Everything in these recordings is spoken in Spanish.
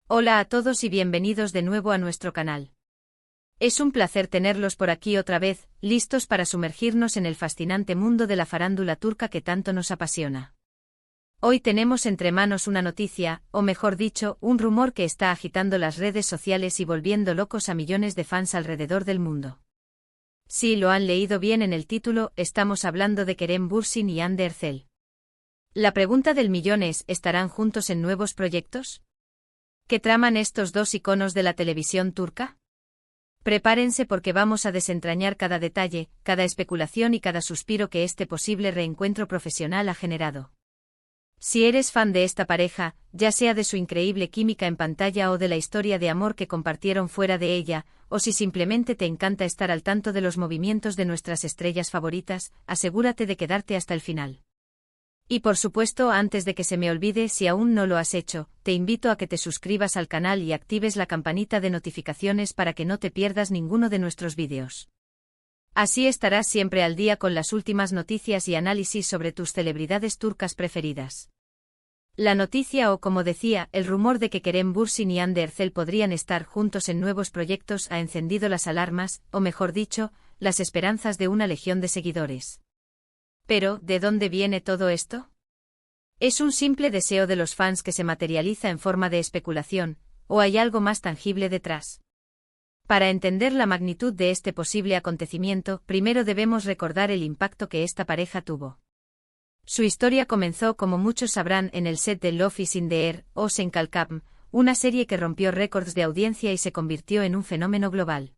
Hola a todos y bienvenidos de nuevo a nuestro canal. Es un placer tenerlos por aquí otra vez, listos para sumergirnos en el fascinante mundo de la farándula turca que tanto nos apasiona. Hoy tenemos entre manos una noticia, o mejor dicho, un rumor que está agitando las redes sociales y volviendo locos a millones de fans alrededor del mundo. Si lo han leído bien en el título, estamos hablando de Kerem Bürsin y Hande Erçel. La pregunta del millón es, ¿estarán juntos en nuevos proyectos? ¿Qué traman estos dos iconos de la televisión turca? Prepárense porque vamos a desentrañar cada detalle, cada especulación y cada suspiro que este posible reencuentro profesional ha generado. Si eres fan de esta pareja, ya sea de su increíble química en pantalla o de la historia de amor que compartieron fuera de ella, o si simplemente te encanta estar al tanto de los movimientos de nuestras estrellas favoritas, asegúrate de quedarte hasta el final. Y por supuesto, antes de que se me olvide, si aún no lo has hecho, te invito a que te suscribas al canal y actives la campanita de notificaciones para que no te pierdas ninguno de nuestros vídeos. Así estarás siempre al día con las últimas noticias y análisis sobre tus celebridades turcas preferidas. La noticia o, como decía, el rumor de que Kerem Bürsin y Hande Erçel podrían estar juntos en nuevos proyectos ha encendido las alarmas, o mejor dicho, las esperanzas de una legión de seguidores. Pero, ¿de dónde viene todo esto? ¿Es un simple deseo de los fans que se materializa en forma de especulación, o hay algo más tangible detrás? Para entender la magnitud de este posible acontecimiento, primero debemos recordar el impacto que esta pareja tuvo. Su historia comenzó, como muchos sabrán, en el set de Love is in the Air, o Sen Kalkam, una serie que rompió récords de audiencia y se convirtió en un fenómeno global.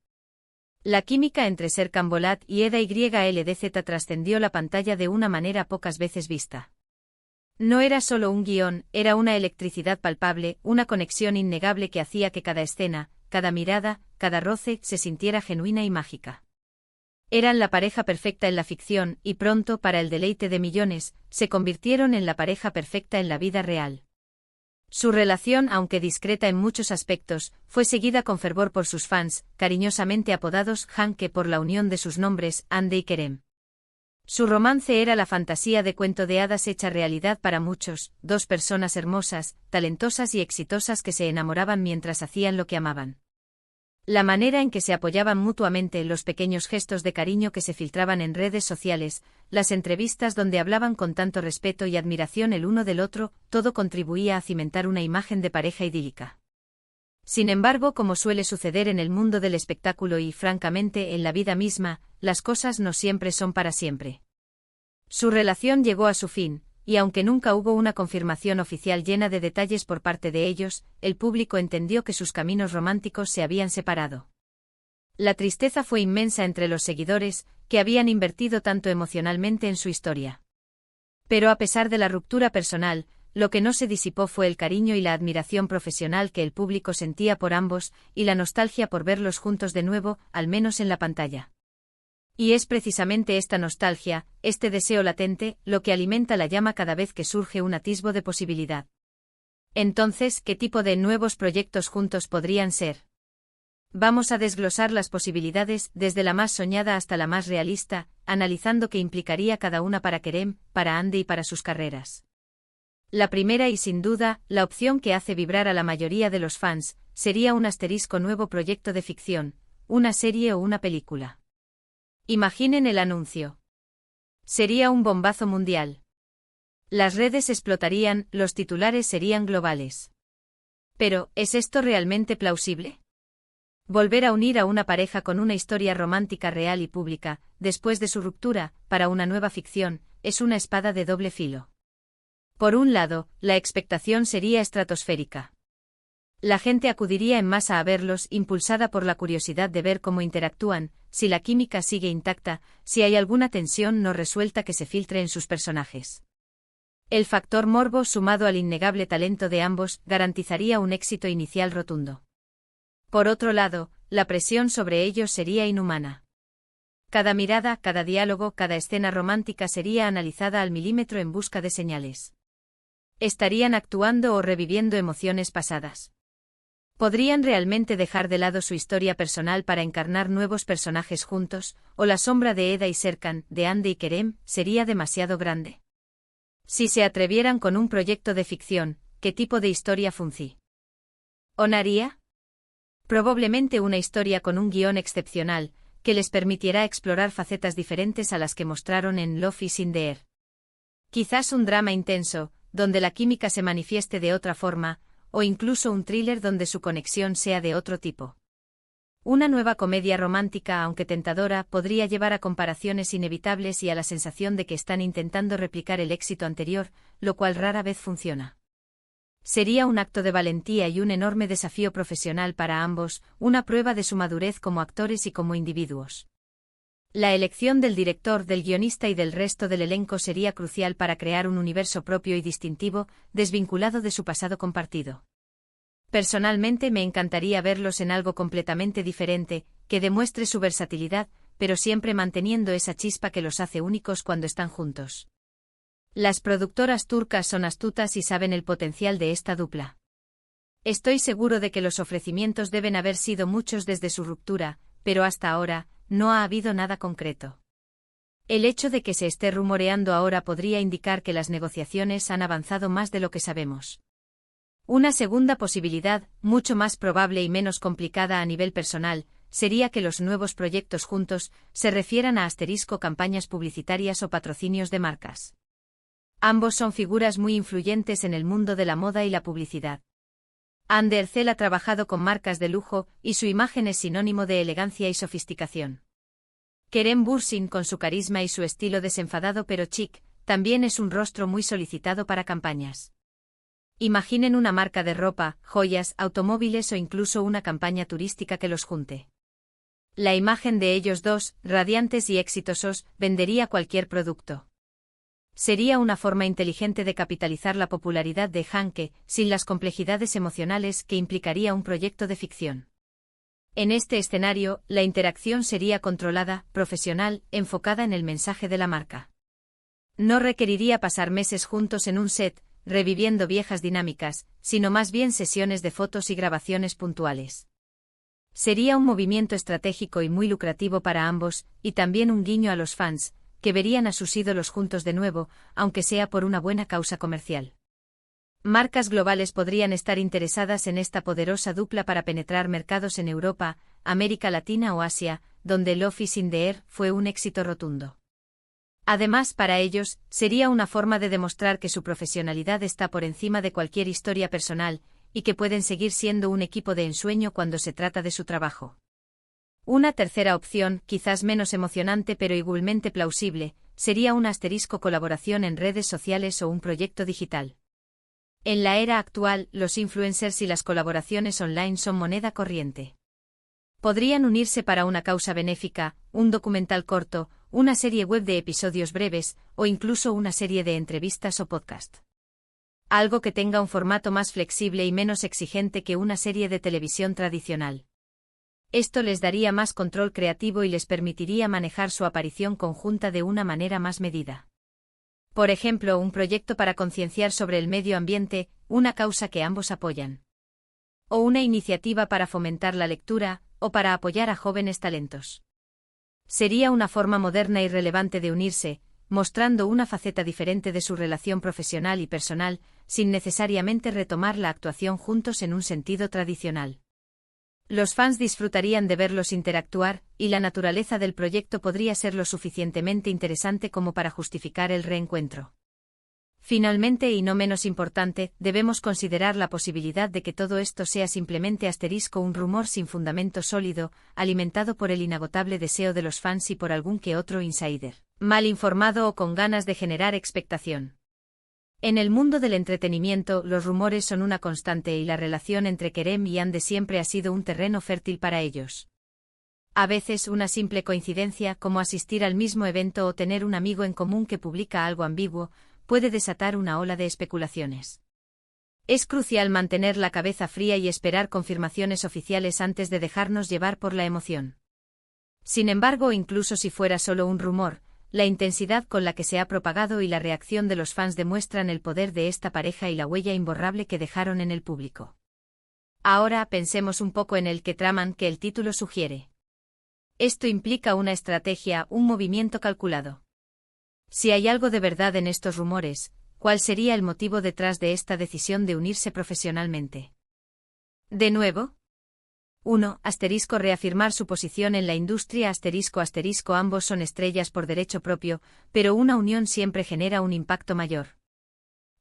La química entre Serkan Bolat y Eda YLDZ trascendió la pantalla de una manera pocas veces vista. No era solo un guión, era una electricidad palpable, una conexión innegable que hacía que cada escena, cada mirada, cada roce, se sintiera genuina y mágica. Eran la pareja perfecta en la ficción, y pronto, para el deleite de millones, se convirtieron en la pareja perfecta en la vida real. Su relación, aunque discreta en muchos aspectos, fue seguida con fervor por sus fans, cariñosamente apodados Hanke por la unión de sus nombres, Hande y Kerem. Su romance era la fantasía de cuento de hadas hecha realidad para muchos, dos personas hermosas, talentosas y exitosas que se enamoraban mientras hacían lo que amaban. La manera en que se apoyaban mutuamente, los pequeños gestos de cariño que se filtraban en redes sociales, las entrevistas donde hablaban con tanto respeto y admiración el uno del otro, todo contribuía a cimentar una imagen de pareja idílica. Sin embargo, como suele suceder en el mundo del espectáculo y, francamente, en la vida misma, las cosas no siempre son para siempre. Su relación llegó a su fin, y aunque nunca hubo una confirmación oficial llena de detalles por parte de ellos, el público entendió que sus caminos románticos se habían separado. La tristeza fue inmensa entre los seguidores, que habían invertido tanto emocionalmente en su historia. Pero a pesar de la ruptura personal, lo que no se disipó fue el cariño y la admiración profesional que el público sentía por ambos, y la nostalgia por verlos juntos de nuevo, al menos en la pantalla. Y es precisamente esta nostalgia, este deseo latente, lo que alimenta la llama cada vez que surge un atisbo de posibilidad. Entonces, ¿qué tipo de nuevos proyectos juntos podrían ser? Vamos a desglosar las posibilidades, desde la más soñada hasta la más realista, analizando qué implicaría cada una para Kerem, para Hande y para sus carreras. La primera y sin duda, la opción que hace vibrar a la mayoría de los fans, sería un asterisco nuevo proyecto de ficción, una serie o una película. Imaginen el anuncio. Sería un bombazo mundial. Las redes explotarían, los titulares serían globales. Pero, ¿es esto realmente plausible? Volver a unir a una pareja con una historia romántica real y pública, después de su ruptura, para una nueva ficción, es una espada de doble filo. Por un lado, la expectación sería estratosférica. La gente acudiría en masa a verlos, impulsada por la curiosidad de ver cómo interactúan, si la química sigue intacta, si hay alguna tensión no resuelta que se filtre en sus personajes. El factor morbo, sumado al innegable talento de ambos, garantizaría un éxito inicial rotundo. Por otro lado, la presión sobre ellos sería inhumana. Cada mirada, cada diálogo, cada escena romántica sería analizada al milímetro en busca de señales. Estarían actuando o reviviendo emociones pasadas. ¿Podrían realmente dejar de lado su historia personal para encarnar nuevos personajes juntos, o la sombra de Eda y Serkan, de Hande y Kerem, sería demasiado grande? Si se atrevieran con un proyecto de ficción, ¿qué tipo de historia funci? ¿Onaría? Probablemente una historia con un guión excepcional, que les permitirá explorar facetas diferentes a las que mostraron en Love is in the Air. Quizás un drama intenso, donde la química se manifieste de otra forma, o incluso un thriller donde su conexión sea de otro tipo. Una nueva comedia romántica, aunque tentadora, podría llevar a comparaciones inevitables y a la sensación de que están intentando replicar el éxito anterior, lo cual rara vez funciona. Sería un acto de valentía y un enorme desafío profesional para ambos, una prueba de su madurez como actores y como individuos. La elección del director, del guionista y del resto del elenco sería crucial para crear un universo propio y distintivo, desvinculado de su pasado compartido. Personalmente me encantaría verlos en algo completamente diferente, que demuestre su versatilidad, pero siempre manteniendo esa chispa que los hace únicos cuando están juntos. Las productoras turcas son astutas y saben el potencial de esta dupla. Estoy seguro de que los ofrecimientos deben haber sido muchos desde su ruptura, pero hasta ahora, no ha habido nada concreto. El hecho de que se esté rumoreando ahora podría indicar que las negociaciones han avanzado más de lo que sabemos. Una segunda posibilidad, mucho más probable y menos complicada a nivel personal, sería que los nuevos proyectos juntos se refieran a campañas publicitarias o patrocinios de marcas. Ambos son figuras muy influyentes en el mundo de la moda y la publicidad. Anderzel ha trabajado con marcas de lujo y su imagen es sinónimo de elegancia y sofisticación. Kerem Bürsin, con su carisma y su estilo desenfadado pero chic, también es un rostro muy solicitado para campañas. Imaginen una marca de ropa, joyas, automóviles o incluso una campaña turística que los junte. La imagen de ellos dos, radiantes y exitosos, vendería cualquier producto. Sería una forma inteligente de capitalizar la popularidad de Hanke, sin las complejidades emocionales que implicaría un proyecto de ficción. En este escenario, la interacción sería controlada, profesional, enfocada en el mensaje de la marca. No requeriría pasar meses juntos en un set, reviviendo viejas dinámicas, sino más bien sesiones de fotos y grabaciones puntuales. Sería un movimiento estratégico y muy lucrativo para ambos, y también un guiño a los fans, que verían a sus ídolos juntos de nuevo, aunque sea por una buena causa comercial. Marcas globales podrían estar interesadas en esta poderosa dupla para penetrar mercados en Europa, América Latina o Asia, donde Love is in the Air fue un éxito rotundo. Además, para ellos, sería una forma de demostrar que su profesionalidad está por encima de cualquier historia personal, y que pueden seguir siendo un equipo de ensueño cuando se trata de su trabajo. Una tercera opción, quizás menos emocionante pero igualmente plausible, sería una colaboración en redes sociales o un proyecto digital. En la era actual, los influencers y las colaboraciones online son moneda corriente. Podrían unirse para una causa benéfica, un documental corto, una serie web de episodios breves, o incluso una serie de entrevistas o podcast. Algo que tenga un formato más flexible y menos exigente que una serie de televisión tradicional. Esto les daría más control creativo y les permitiría manejar su aparición conjunta de una manera más medida. Por ejemplo, un proyecto para concienciar sobre el medio ambiente, una causa que ambos apoyan. O una iniciativa para fomentar la lectura, o para apoyar a jóvenes talentos. Sería una forma moderna y relevante de unirse, mostrando una faceta diferente de su relación profesional y personal, sin necesariamente retomar la actuación juntos en un sentido tradicional. Los fans disfrutarían de verlos interactuar, y la naturaleza del proyecto podría ser lo suficientemente interesante como para justificar el reencuentro. Finalmente y no menos importante, debemos considerar la posibilidad de que todo esto sea simplemente un rumor sin fundamento sólido, alimentado por el inagotable deseo de los fans y por algún que otro insider, mal informado o con ganas de generar expectación. En el mundo del entretenimiento, los rumores son una constante y la relación entre Kerem y Hande siempre ha sido un terreno fértil para ellos. A veces una simple coincidencia, como asistir al mismo evento o tener un amigo en común que publica algo ambiguo, puede desatar una ola de especulaciones. Es crucial mantener la cabeza fría y esperar confirmaciones oficiales antes de dejarnos llevar por la emoción. Sin embargo, incluso si fuera solo un rumor, la intensidad con la que se ha propagado y la reacción de los fans demuestran el poder de esta pareja y la huella imborrable que dejaron en el público. Ahora pensemos un poco en el que traman que el título sugiere. Esto implica una estrategia, un movimiento calculado. Si hay algo de verdad en estos rumores, ¿cuál sería el motivo detrás de esta decisión de unirse profesionalmente? De nuevo. 1. Reafirmar su posición en la industria. Ambos son estrellas por derecho propio, pero una unión siempre genera un impacto mayor.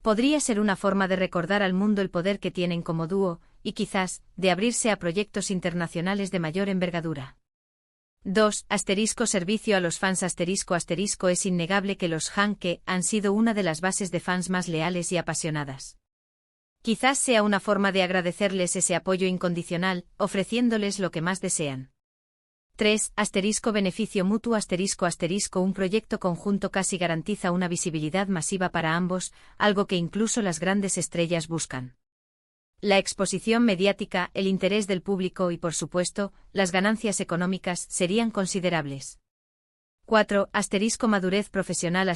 Podría ser una forma de recordar al mundo el poder que tienen como dúo, y quizás, de abrirse a proyectos internacionales de mayor envergadura. 2. Servicio a los fans. Es innegable que los Hanke han sido una de las bases de fans más leales y apasionadas. Quizás sea una forma de agradecerles ese apoyo incondicional, ofreciéndoles lo que más desean. 3. Beneficio mutuo. Un proyecto conjunto casi garantiza una visibilidad masiva para ambos, algo que incluso las grandes estrellas buscan. La exposición mediática, el interés del público y, por supuesto, las ganancias económicas serían considerables. 4. Madurez profesional.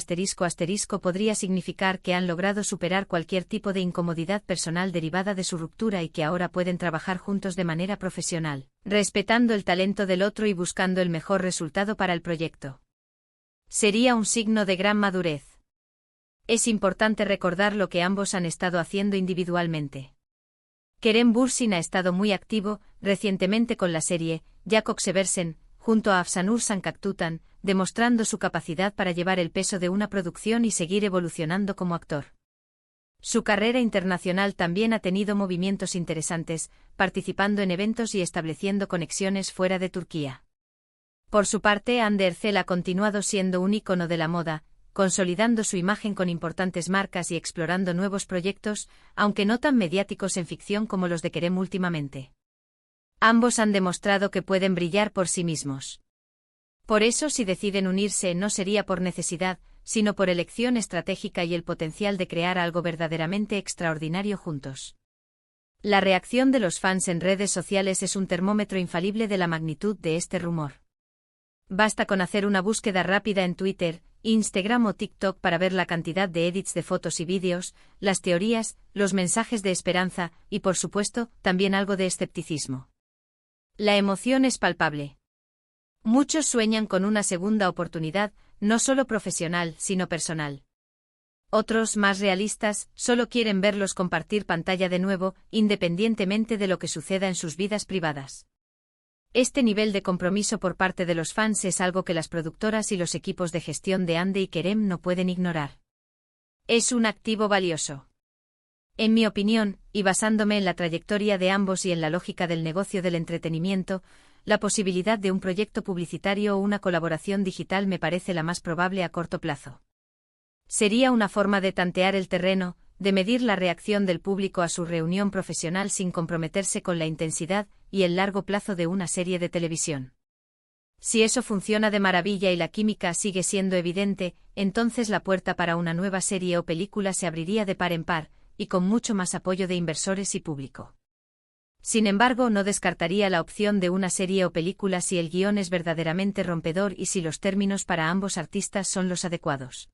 Podría significar que han logrado superar cualquier tipo de incomodidad personal derivada de su ruptura y que ahora pueden trabajar juntos de manera profesional, respetando el talento del otro y buscando el mejor resultado para el proyecto. Sería un signo de gran madurez. Es importante recordar lo que ambos han estado haciendo individualmente. Kerem Bürsin ha estado muy activo recientemente con la serie Jakob Seversen, junto a Afsanur Sankaktutan, demostrando su capacidad para llevar el peso de una producción y seguir evolucionando como actor. Su carrera internacional también ha tenido movimientos interesantes, participando en eventos y estableciendo conexiones fuera de Turquía. Por su parte, Hande Erçel ha continuado siendo un ícono de la moda, consolidando su imagen con importantes marcas y explorando nuevos proyectos, aunque no tan mediáticos en ficción como los de Kerem últimamente. Ambos han demostrado que pueden brillar por sí mismos. Por eso, si deciden unirse, no sería por necesidad, sino por elección estratégica y el potencial de crear algo verdaderamente extraordinario juntos. La reacción de los fans en redes sociales es un termómetro infalible de la magnitud de este rumor. Basta con hacer una búsqueda rápida en Twitter, Instagram o TikTok para ver la cantidad de edits de fotos y vídeos, las teorías, los mensajes de esperanza y, por supuesto, también algo de escepticismo. La emoción es palpable. Muchos sueñan con una segunda oportunidad, no solo profesional, sino personal. Otros, más realistas, solo quieren verlos compartir pantalla de nuevo, independientemente de lo que suceda en sus vidas privadas. Este nivel de compromiso por parte de los fans es algo que las productoras y los equipos de gestión de Hande y Kerem no pueden ignorar. Es un activo valioso. En mi opinión, y basándome en la trayectoria de ambos y en la lógica del negocio del entretenimiento, la posibilidad de un proyecto publicitario o una colaboración digital me parece la más probable a corto plazo. Sería una forma de tantear el terreno, de medir la reacción del público a su reunión profesional sin comprometerse con la intensidad y el largo plazo de una serie de televisión. Si eso funciona de maravilla y la química sigue siendo evidente, entonces la puerta para una nueva serie o película se abriría de par en par, y con mucho más apoyo de inversores y público. Sin embargo, no descartaría la opción de una serie o película si el guión es verdaderamente rompedor y si los términos para ambos artistas son los adecuados.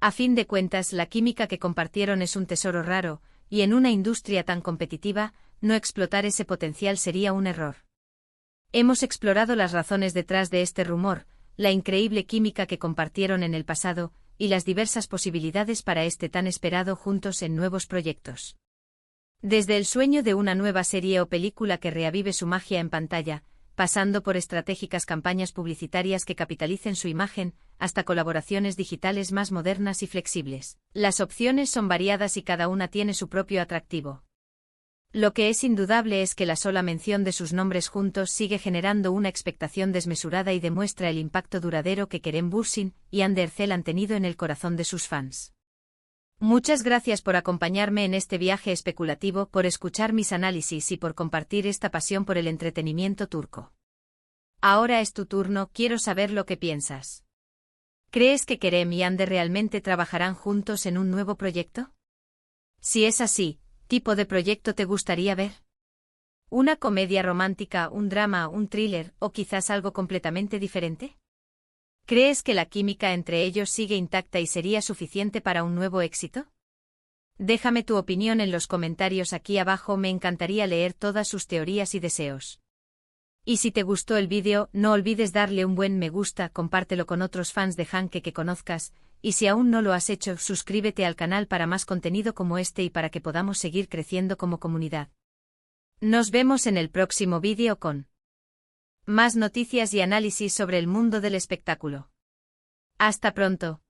A fin de cuentas, la química que compartieron es un tesoro raro, y en una industria tan competitiva, no explotar ese potencial sería un error. Hemos explorado las razones detrás de este rumor, la increíble química que compartieron en el pasado, y las diversas posibilidades para este tan esperado juntos en nuevos proyectos. Desde el sueño de una nueva serie o película que reavive su magia en pantalla, pasando por estratégicas campañas publicitarias que capitalicen su imagen, hasta colaboraciones digitales más modernas y flexibles. Las opciones son variadas y cada una tiene su propio atractivo. Lo que es indudable es que la sola mención de sus nombres juntos sigue generando una expectación desmesurada y demuestra el impacto duradero que Kerem Bürsin y Hande Erçel han tenido en el corazón de sus fans. Muchas gracias por acompañarme en este viaje especulativo, por escuchar mis análisis y por compartir esta pasión por el entretenimiento turco. Ahora es tu turno, quiero saber lo que piensas. ¿Crees que Kerem y Hande realmente trabajarán juntos en un nuevo proyecto? Si es así, ¿tipo de proyecto te gustaría ver? ¿Una comedia romántica, un drama, un thriller o quizás algo completamente diferente? ¿Crees que la química entre ellos sigue intacta y sería suficiente para un nuevo éxito? Déjame tu opinión en los comentarios aquí abajo, me encantaría leer todas sus teorías y deseos. Y si te gustó el vídeo, no olvides darle un buen me gusta, compártelo con otros fans de Hanke que conozcas, y si aún no lo has hecho, suscríbete al canal para más contenido como este y para que podamos seguir creciendo como comunidad. Nos vemos en el próximo vídeo con más noticias y análisis sobre el mundo del espectáculo. Hasta pronto.